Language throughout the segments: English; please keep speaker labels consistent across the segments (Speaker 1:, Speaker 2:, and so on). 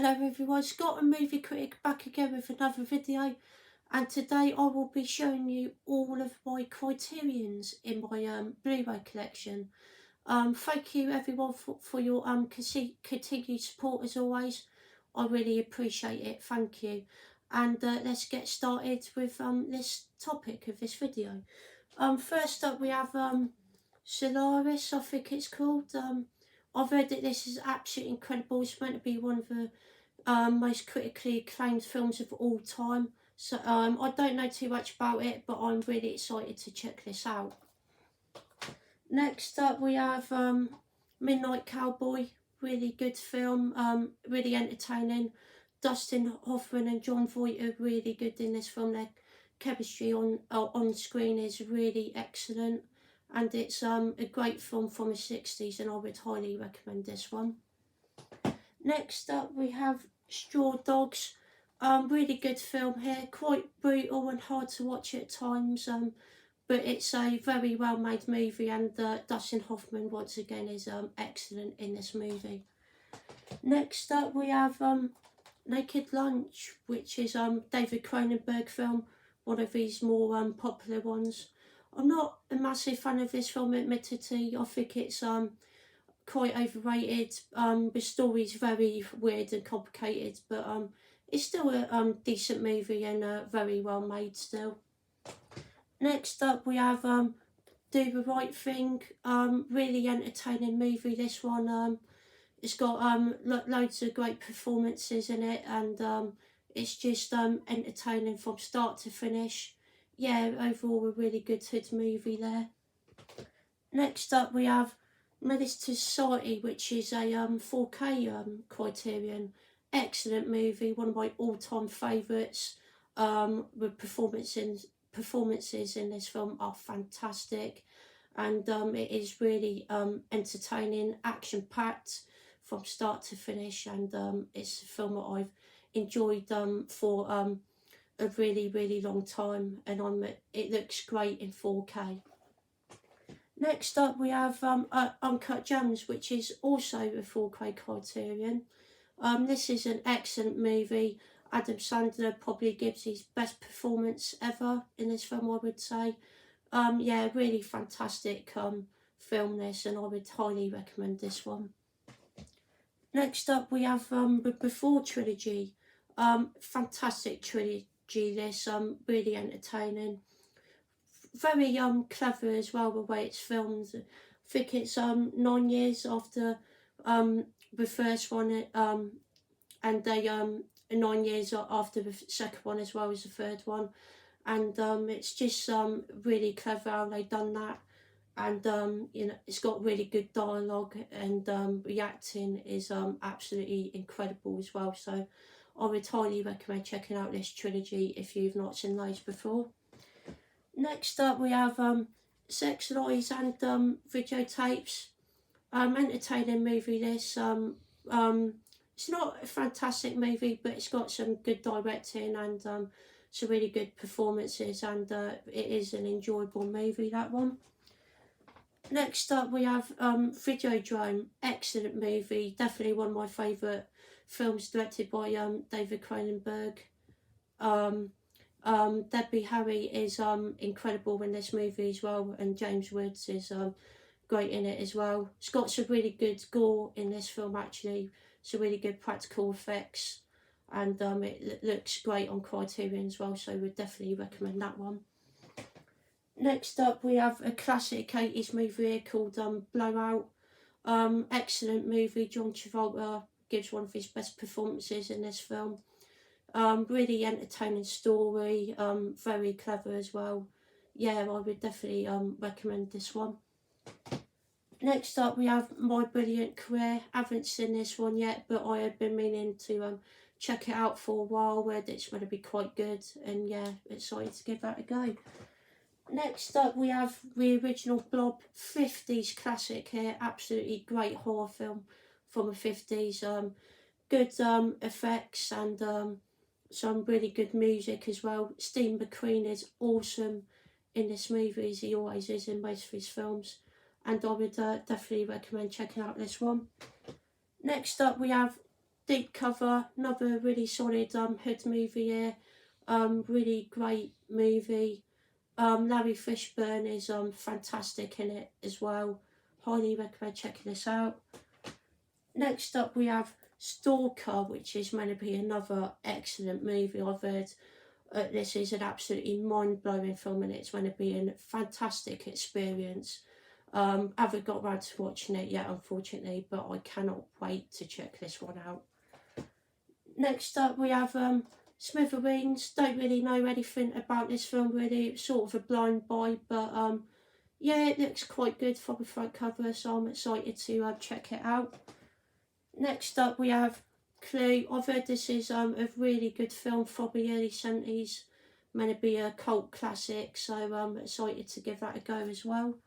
Speaker 1: Hello everyone, Scottthemoviecritic back again with another video, and today I will be showing you all of my Criterions in my Blu-ray collection. Thank you everyone for your continued support as always. I really appreciate it, thank you. And let's get started with this topic of this video. First up we have Solaris, I think it's called. I've read that this is absolutely incredible. It's meant to be one of the most critically acclaimed films of all time. So I don't know too much about it, but I'm really excited to check this out. Next up we have Midnight Cowboy. Really good film, really entertaining. Dustin Hoffman and John Voight are really good in this film. Their chemistry on screen is really excellent. And it's a great film from the 60s, and I would highly recommend this one. Next up we have Straw Dogs. Really good film here, quite brutal and hard to watch at times, but it's a very well made movie, and Dustin Hoffman once again is excellent in this movie. Next up we have Naked Lunch, which is David Cronenberg film, one of his more popular ones. I'm not a massive fan of this film, admittedly. I think it's quite overrated. The story's very weird and complicated, but it's still a decent movie and very well made still. Next up we have Do the Right Thing. Really entertaining movie, this one. It's got loads of great performances in it, and it's just entertaining from start to finish. Yeah, overall a really good hood movie there. Next up we have Menace to Society, which is a 4K Criterion. Excellent movie, one of my all-time favourites. The performances in this film are fantastic, and it is really entertaining, action-packed from start to finish, and it's a film that I've enjoyed for a really long time, and it looks great in 4K. Next up we have Uncut Gems, which is also a 4K Criterion. This is an excellent movie. Adam Sandler probably gives his best performance ever in this film, I would say. Yeah, really fantastic film this, and I would highly recommend this one. Next up we have the Before trilogy. Fantastic trilogy this, really entertaining, very clever as well the way it's filmed. I think it's 9 years after the first one, and they 9 years after the second one as well as the third one, and it's just really clever how they done that, and you know, it's got really good dialogue, and the acting is absolutely incredible as well. So I would highly recommend checking out this trilogy if you've not seen those before. Next up we have Sex, Lies and Videotapes. Entertaining movie this. It's not a fantastic movie, but it's got some good directing and some really good performances, and it is an enjoyable movie, that one. Next up we have Videodrome. Excellent movie, definitely one of my favourite films, directed by David Cronenberg. Debbie Harry is incredible in this movie as well, and James Woods is great in it as well. It's got some really good gore in this film, actually, some really good practical effects, and it looks great on Criterion as well, so we'd definitely recommend that one. Next up we have a classic 80s movie here called Blowout. Excellent movie. John Travolta gives one of his best performances in this film. Really entertaining story, very clever as well. Yeah, I would definitely recommend this one. Next up we have My Brilliant Career. Haven't seen this one yet, but I have been meaning to check it out for a while. Where it's going to be quite good, and yeah, excited to give that a go. Next up we have the original Blob, 50s classic here. Absolutely great horror film from the 50s. Good effects and some really good music as well. Steve McQueen is awesome in this movie, as he always is in most of his films, and I would definitely recommend checking out this one. Next up we have Deep Cover, another really solid hood movie here. Really great movie. Larry Fishburne is fantastic in it as well. Highly recommend checking this out. Next up we have Stalker, which is meant to be another excellent movie. I've heard this is an absolutely mind-blowing film, and it's going to be a fantastic experience. Haven't got around to watching it yet, unfortunately, but I cannot wait to check this one out. Next up we have Smithereens. Don't really know anything about this film really. It's sort of a blind buy, but yeah, it looks quite good from the front cover, so I'm excited to check it out. Next up we have Clue. I've heard this is a really good film from the early 70s, meant to be a cult classic, so I'm excited to give that a go as well.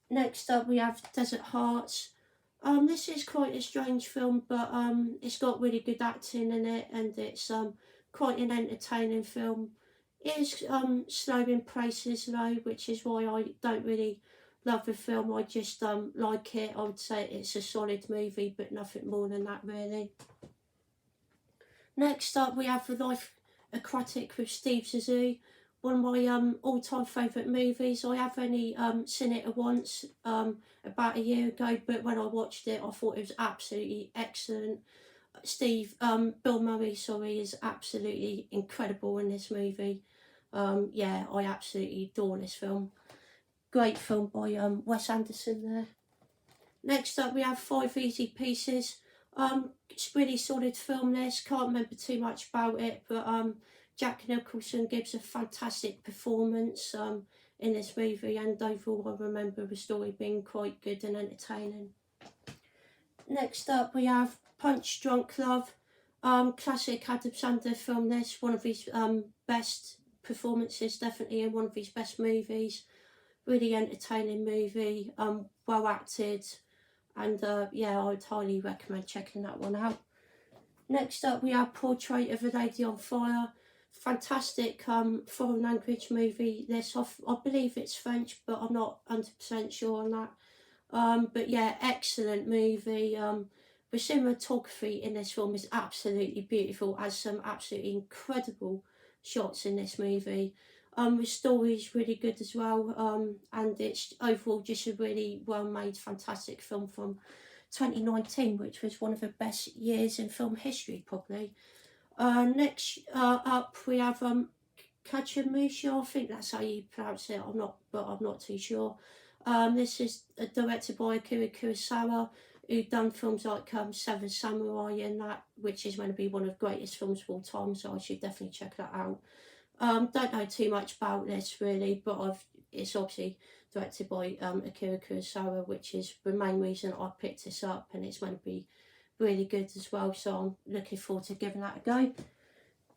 Speaker 1: Next up we have Desert Hearts. This is quite a strange film, but it's got really good acting in it, and it's quite an entertaining film. It is slow in places though, which is why I don't really love the film. I just like it. I would say it's a solid movie, but nothing more than that really. Next up we have The Life Aquatic with Steve Zissou. One of my all-time favourite movies. I have only seen it once about a year ago, but when I watched it I thought it was absolutely excellent. Bill Murray, is absolutely incredible in this movie. Yeah, I absolutely adore this film. Great film by Wes Anderson there. Next up we have Five Easy Pieces. It's a really solid film this. Can't remember too much about it, but Jack Nicholson gives a fantastic performance in this movie, and overall I remember the story being quite good and entertaining. Next up we have Punch Drunk Love. Classic Adam Sandler film this. One of his best performances, definitely, in one of his best movies. Really entertaining movie, well acted, and yeah, I would highly recommend checking that one out. Next up we have Portrait of a Lady on Fire. Fantastic foreign language movie. This I believe it's French, but I'm not 100% sure on that. But yeah, excellent movie. The cinematography in this film is absolutely beautiful. Has some absolutely incredible shots in this movie. The story is really good as well, and it's overall just a really well made, fantastic film from 2019, which was one of the best years in film history probably. Next up we have Kachamusha. I think that's how you pronounce it. I'm not too sure. This is directed by Akira Kurosawa, who done films like Seven Samurai and that, which is going to be one of the greatest films of all time, so I should definitely check that out. Don't know too much about this really, but it's obviously directed by Akira Kurosawa, which is the main reason I picked this up, and it's going to be really good as well, so I'm looking forward to giving that a go.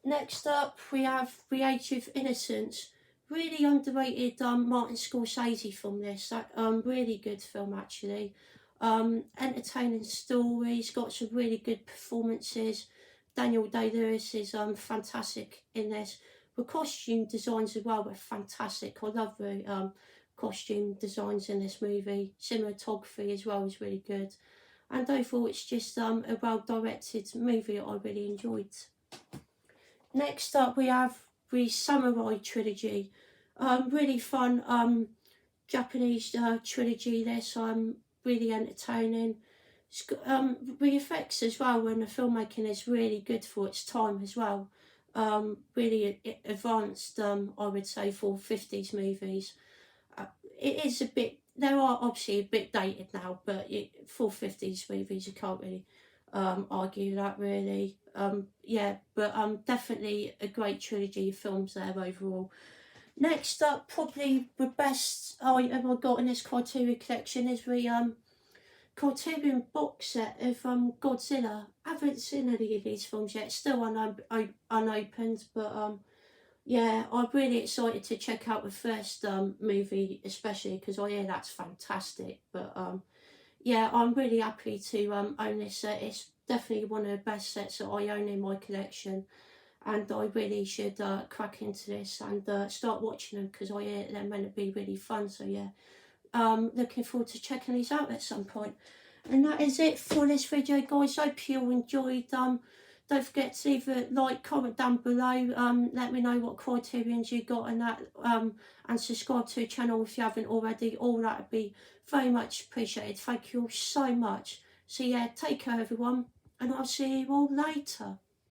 Speaker 1: Next up we have The Age of Innocence. Really underrated Martin Scorsese film this. Really good film actually. Entertaining stories, got some really good performances. Daniel Day-Lewis is fantastic in this. The costume designs as well were fantastic. I love the costume designs in this movie. Cinematography as well was really good. And overall it's just a well-directed movie that I really enjoyed. Next up we have the Samurai trilogy. Really fun Japanese trilogy this. Really entertaining. It's got, the effects as well when the filmmaking is really good for its time as well. Really advanced, I would say, for 50s movies. It is a bit, they are obviously a bit dated now, but for 50s movies you can't really argue that really. Yeah, but definitely a great trilogy of films there overall. Next up, probably the best item I got in this Criterion collection is the Criterion box set of Godzilla. I haven't seen any of these films yet, still unopened, but yeah, I'm really excited to check out the first movie, especially because I hear that's fantastic. But yeah, I'm really happy to own this set. It's definitely one of the best sets that I own in my collection, and I really should crack into this and start watching them because I hear they're meant to be really fun. So yeah, looking forward to checking these out at some point. And that is it for this video, guys. Hope you all enjoyed. Don't forget to leave a like, comment down below. Let me know what criterions you got and that. And subscribe to the channel if you haven't already. All that would be very much appreciated. Thank you all so much. So yeah, take care everyone, and I'll see you all later.